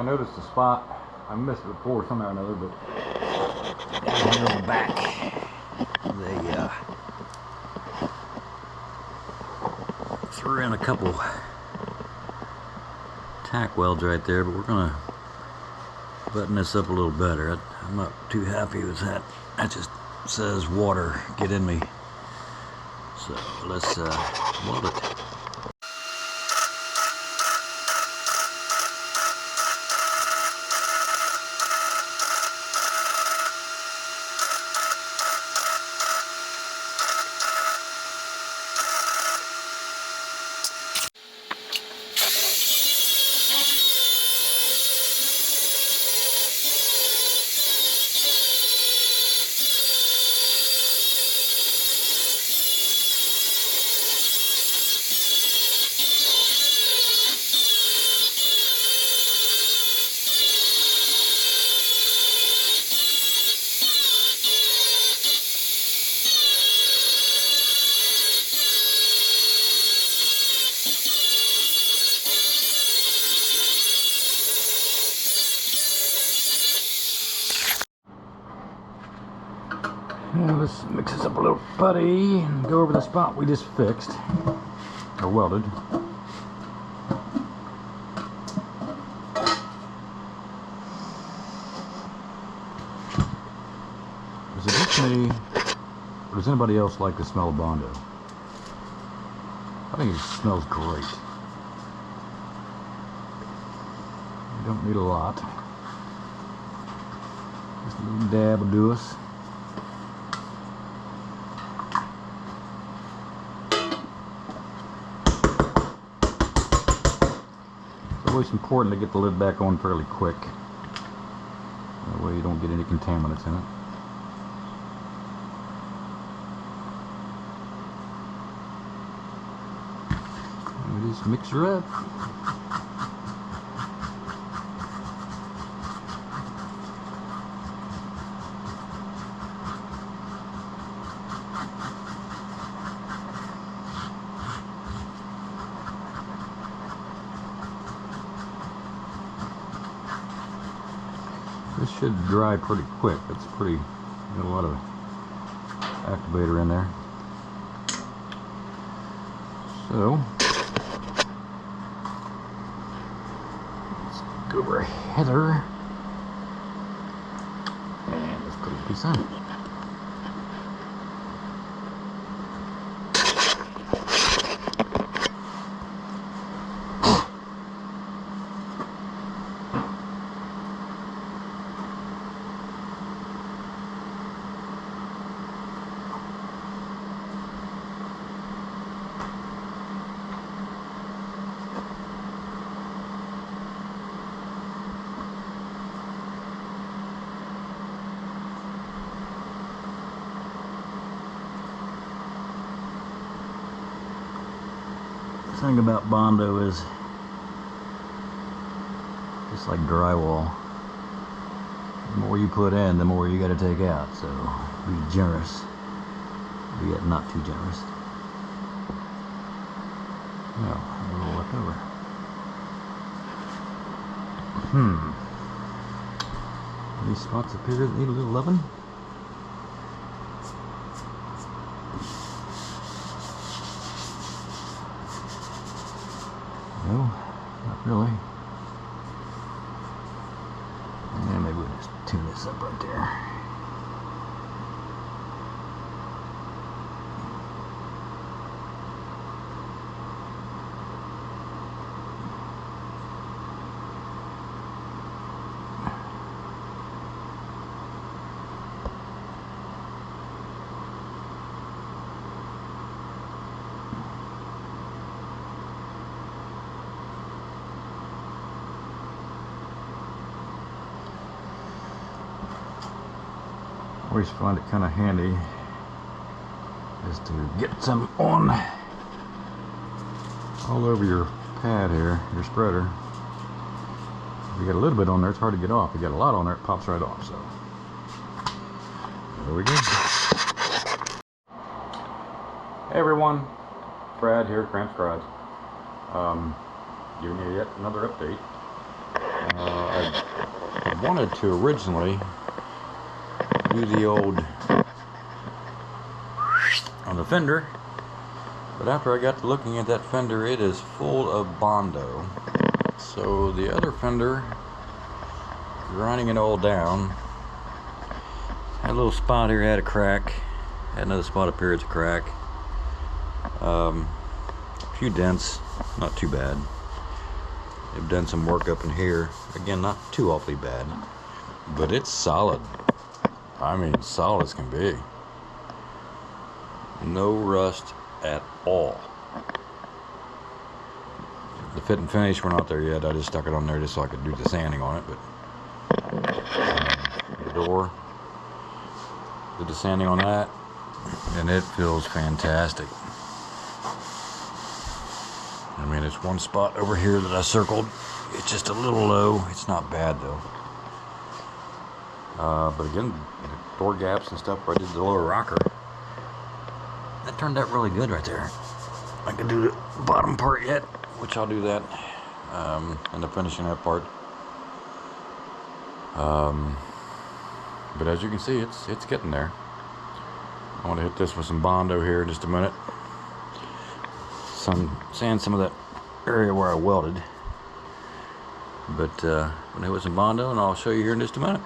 I noticed a spot. I missed it before somehow or another, but down here on the back, they threw in a couple tack welds right there, but we're gonna button this up a little better. I'm not too happy with that. That just says water, get in me. So let's weld it. Now let's mix this up a little putty and go over the spot we just fixed, or welded. Is it just me, or does anybody else like the smell of Bondo? I think it smells great. You don't need a lot. Just a little dab will do us. It's always important to get the lid back on fairly quick. That way you don't get any contaminants in it. And we just mix her up. This should dry pretty quick. It's pretty, got a lot of activator in there. So, let's go over Heather and let's put a piece on. The thing about Bondo is just like drywall. The more you put in, the more you got to take out. So be generous, but yet not too generous. No, a little left over. These spots up here that need a little loving. No, not really. And maybe we'll just tune this up right there. Always find it kind of handy just to get some on all over your pad here, your spreader. If you got a little bit on there, it's hard to get off. If you got a lot on there, it pops right off. So there we go. Hey everyone, Brad here, Cramps Garage. Giving you yet another update. I wanted to originally do the old on the Fender, but after I got to looking at that Fender, it is full of Bondo. So the other Fender, grinding it all down, had a little spot here, had a crack, had another spot up here, it's a crack, a few dents, not too bad. They've done some work up in here, again not too awfully bad, but it's solid. I mean, solid as can be. No rust at all. The fit and finish, we're not there yet. I just stuck it on there just so I could do the sanding on it, but the door, did the sanding on that, and it feels fantastic. I mean, it's one spot over here that I circled. It's just a little low. It's not bad though. But again, the door gaps and stuff where I did the lower rocker, that turned out really good right there. I can do the bottom part yet, which I'll do that in the finishing that part. But as you can see, it's getting there. I want to hit this with some Bondo here in just a minute. Sand some of that area where I welded. But I'm gonna hit with some Bondo, and I'll show you here in just a minute.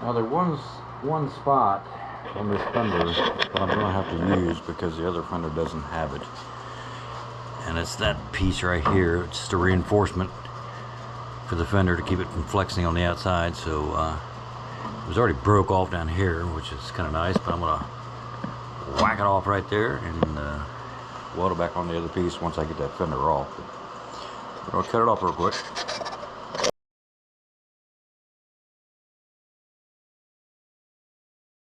Now there was one spot on this Fender that I'm gonna have to use because the other Fender doesn't have it, and it's that piece right here. It's just a reinforcement for the Fender to keep it from flexing on the outside. So it was already broke off down here, which is kind of nice, but I'm gonna whack it off right there and weld it back on the other piece once I get that Fender off. But I'll cut it off real quick.